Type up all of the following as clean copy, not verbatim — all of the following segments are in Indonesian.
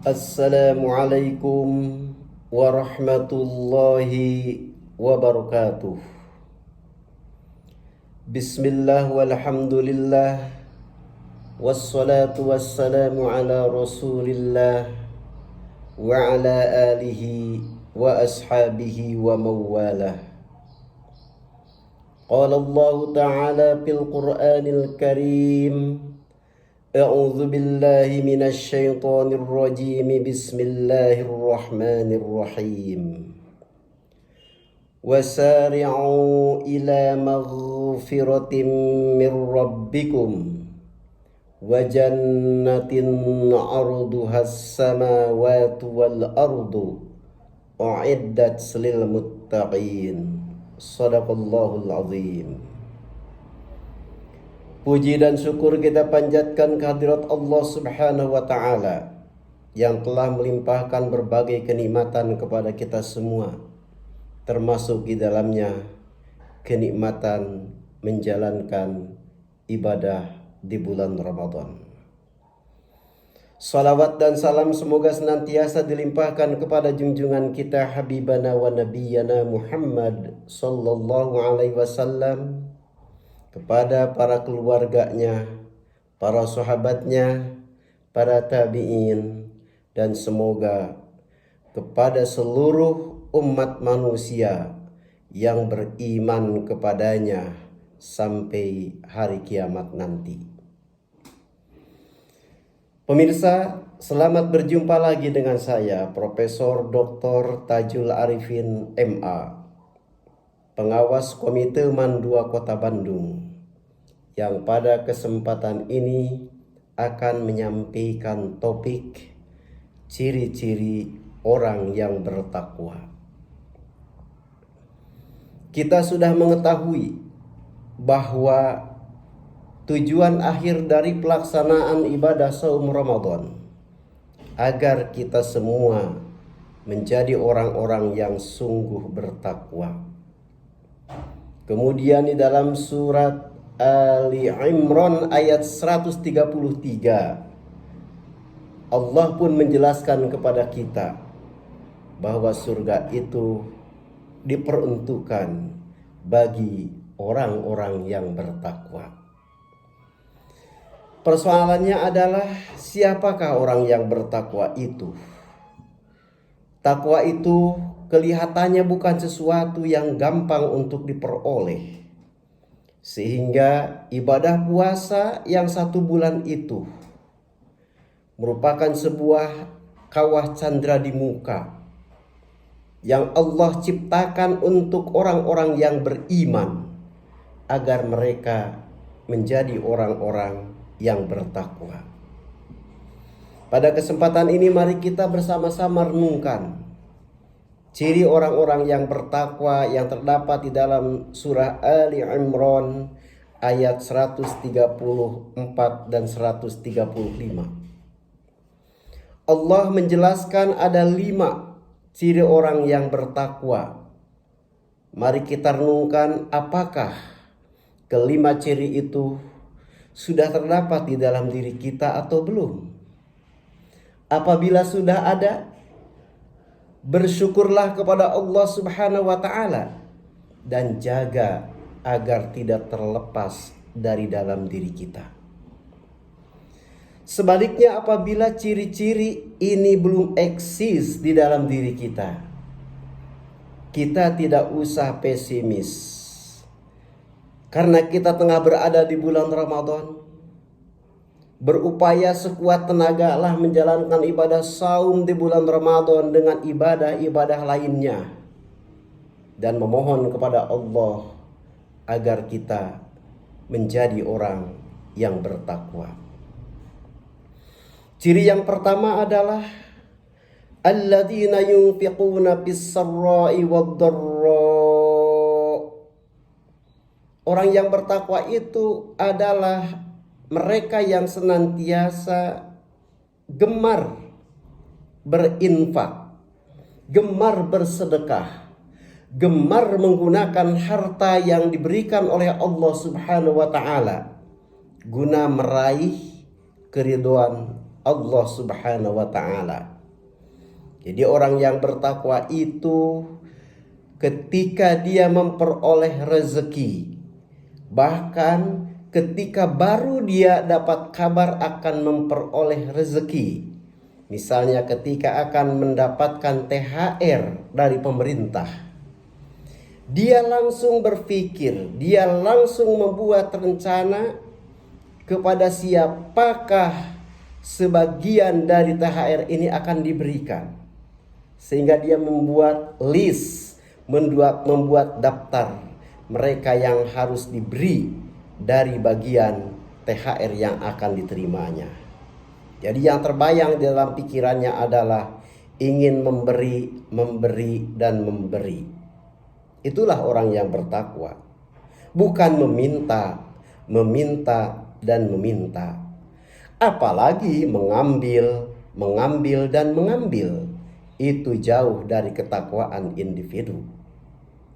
Assalamualaikum warahmatullahi wabarakatuh. Bismillah walhamdulillah wassalatu wassalamu ala rasulillah wa ala alihi wa ashabihi wa mawalah. Qala Allah ta'ala fil Qur'anil Karim, A'udzu billahi minasy syaithanir rajim. Bismillahirrahmanirrahim. Wasari'u ila maghfiratin mir rabbikum wa jannatin 'arduhas samawati wal ardu u'iddat lil muttaqin. Shadaqallahul azim. Puji dan syukur kita panjatkan kehadirat Allah Subhanahu wa Ta'ala yang telah melimpahkan berbagai kenikmatan kepada kita semua, termasuk di dalamnya kenikmatan menjalankan ibadah di bulan Ramadan. Salawat dan salam semoga senantiasa dilimpahkan kepada junjungan kita Habibana wa Nabiyana Muhammad sallallahu alaihi wasallam, kepada para keluarganya, para sahabatnya, para tabi'in, dan semoga kepada seluruh umat manusia yang beriman kepadanya sampai hari kiamat nanti. Pemirsa, selamat berjumpa lagi dengan saya, Profesor Dr. Tajul Arifin MA, Pengawas Komite MAN 2 Kota Bandung, yang pada kesempatan ini akan menyampaikan topik ciri-ciri orang yang bertakwa. Kita sudah mengetahui bahwa tujuan akhir dari pelaksanaan ibadah saum Ramadan agar kita semua menjadi orang-orang yang sungguh bertakwa. Kemudian di dalam surat Ali Imran ayat 133, Allah pun menjelaskan kepada kita bahwa surga itu diperuntukkan bagi orang-orang yang bertakwa. Persoalannya adalah siapakah orang yang bertakwa itu? Takwa itu kelihatannya bukan sesuatu yang gampang untuk diperoleh. Sehingga ibadah puasa yang 1 bulan itu merupakan sebuah kawah candra di muka yang Allah ciptakan untuk orang-orang yang beriman agar mereka menjadi orang-orang yang bertakwa. Pada kesempatan ini mari kita bersama-sama renungkan ciri orang-orang yang bertakwa yang terdapat di dalam surah Ali Imran ayat 134 dan 135. Allah menjelaskan ada 5 ciri orang yang bertakwa. Mari kita renungkan apakah kelima ciri itu sudah terdapat di dalam diri kita atau belum. Apabila sudah ada, bersyukurlah kepada Allah Subhanahu wa Ta'ala dan jaga agar tidak terlepas dari dalam diri kita. Sebaliknya, apabila ciri-ciri ini belum eksis di dalam diri kita, kita tidak usah pesimis. Karena kita tengah berada di bulan Ramadan, berupaya sekuat tenaga lah menjalankan ibadah saum di bulan Ramadan dengan ibadah-ibadah lainnya. Dan memohon kepada Allah agar kita menjadi orang yang bertakwa. Ciri yang pertama adalah alladzina yunfiquna fis-sarra'i wad-dharra. Orang yang bertakwa itu adalah mereka yang senantiasa gemar berinfak, gemar bersedekah, gemar menggunakan harta yang diberikan oleh Allah Subhanahu wa Ta'ala guna meraih keridhaan Allah Subhanahu wa ta'ala. Jadi orang yang bertakwa itu ketika dia memperoleh rezeki, bahkan ketika baru dia dapat kabar akan memperoleh rezeki, misalnya ketika akan mendapatkan THR dari pemerintah, dia langsung berpikir, dia langsung membuat rencana kepada siapakah sebagian dari THR ini akan diberikan. Sehingga dia membuat list, membuat daftar mereka yang harus diberi dari bagian THR yang akan diterimanya. Jadi yang terbayang di dalam pikirannya adalah ingin memberi, dan memberi. Itulah orang yang bertakwa. Bukan meminta, dan meminta. Apalagi mengambil, dan mengambil. Itu jauh dari ketakwaan individu.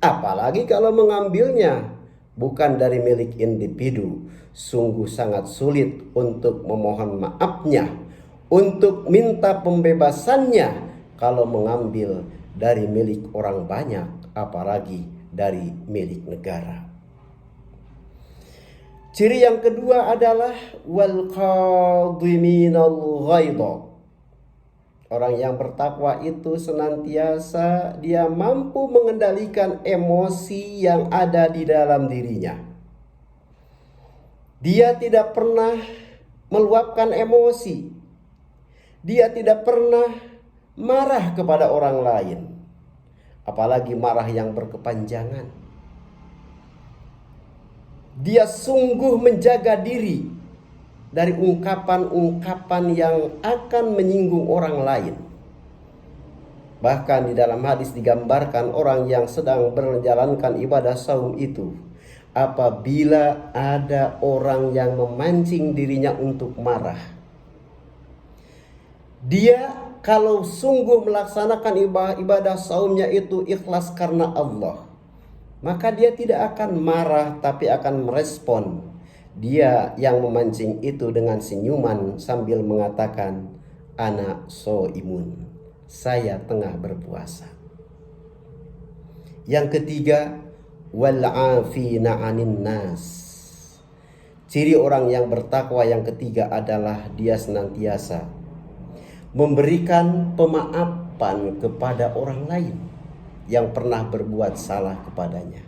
Apalagi kalau mengambilnya bukan dari milik individu, sungguh sangat sulit untuk memohon maafnya, untuk minta pembebasannya kalau mengambil dari milik orang banyak, apalagi dari milik negara. Ciri yang kedua adalah wal qadhiminal ghaidha. Orang yang bertakwa itu senantiasa dia mampu mengendalikan emosi yang ada di dalam dirinya. Dia tidak pernah meluapkan emosi. Dia tidak pernah marah kepada orang lain. Apalagi marah yang berkepanjangan. Dia sungguh menjaga diri dari ungkapan-ungkapan yang akan menyinggung orang lain. Bahkan di dalam hadis digambarkan orang yang sedang menjalankan ibadah saum itu, apabila ada orang yang memancing dirinya untuk marah, dia kalau sungguh melaksanakan ibadah saumnya itu ikhlas karena Allah, maka dia tidak akan marah tapi akan merespon dia yang memancing itu dengan senyuman sambil mengatakan, ana soimun, saya tengah berpuasa. Yang ketiga, wal afina 'anin nas. Ciri orang yang bertakwa yang ketiga adalah dia senantiasa memberikan pemaafan kepada orang lain yang pernah berbuat salah kepadanya.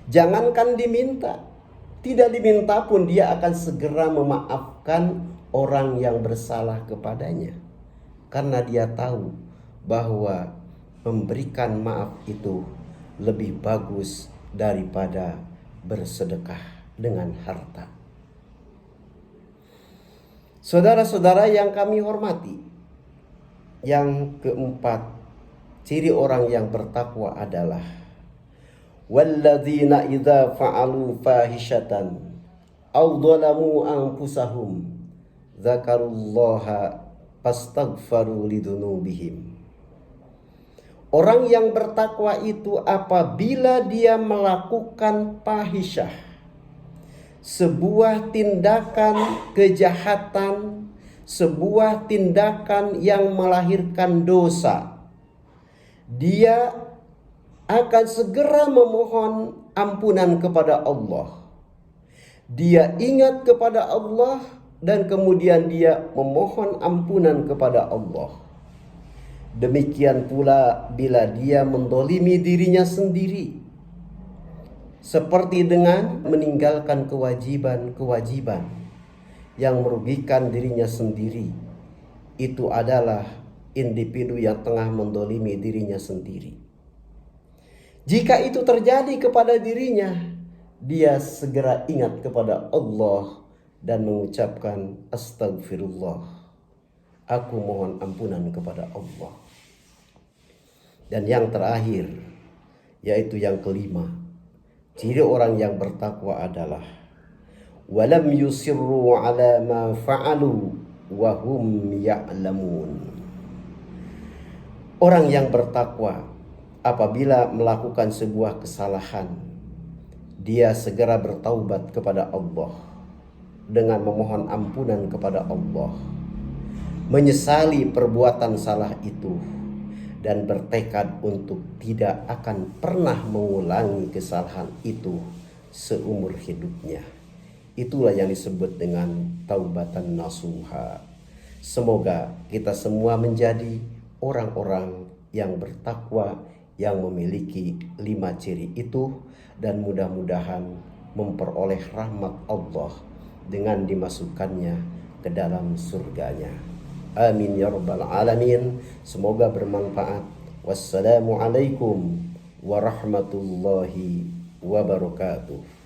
Jangankan diminta, tidak diminta pun dia akan segera memaafkan orang yang bersalah kepadanya. Karena dia tahu bahwa memberikan maaf itu lebih bagus daripada bersedekah dengan harta. Saudara-saudara yang kami hormati, yang keempat, ciri orang yang bertakwa adalah walladzina idza fa'alu fahishatan aw dhalamu anfusahum dzakarullaha fastaghfaru lidzunubihim. Orang yang bertakwa itu apabila dia melakukan fahisyah, sebuah tindakan kejahatan, sebuah tindakan yang melahirkan dosa, dia akan segera memohon ampunan kepada Allah. Dia ingat kepada Allah dan kemudian dia memohon ampunan kepada Allah. Demikian pula bila dia mendolimi dirinya sendiri, seperti dengan meninggalkan kewajiban-kewajiban yang merugikan dirinya sendiri. Itu adalah individu yang tengah mendolimi dirinya sendiri. Jika itu terjadi kepada dirinya, dia segera ingat kepada Allah dan mengucapkan astagfirullah. Aku mohon ampunan kepada Allah. Dan yang terakhir, yaitu yang kelima, ciri orang yang bertakwa adalah walam yusirru ala ma fa'alu wa hum ya'lamun. Orang yang bertakwa apabila melakukan sebuah kesalahan, dia segera bertaubat kepada Allah. dengan memohon ampunan kepada Allah, menyesali perbuatan salah itu, dan bertekad untuk tidak akan pernah mengulangi kesalahan itu seumur hidupnya. Itulah yang disebut dengan taubatan nasuha. Semoga kita semua menjadi orang-orang yang bertakwa, yang memiliki 5 ciri itu, dan mudah-mudahan memperoleh rahmat Allah dengan dimasukkannya ke dalam surganya. Amin ya rabbal alamin. Semoga bermanfaat. Wassalamualaikum warahmatullahi wabarakatuh.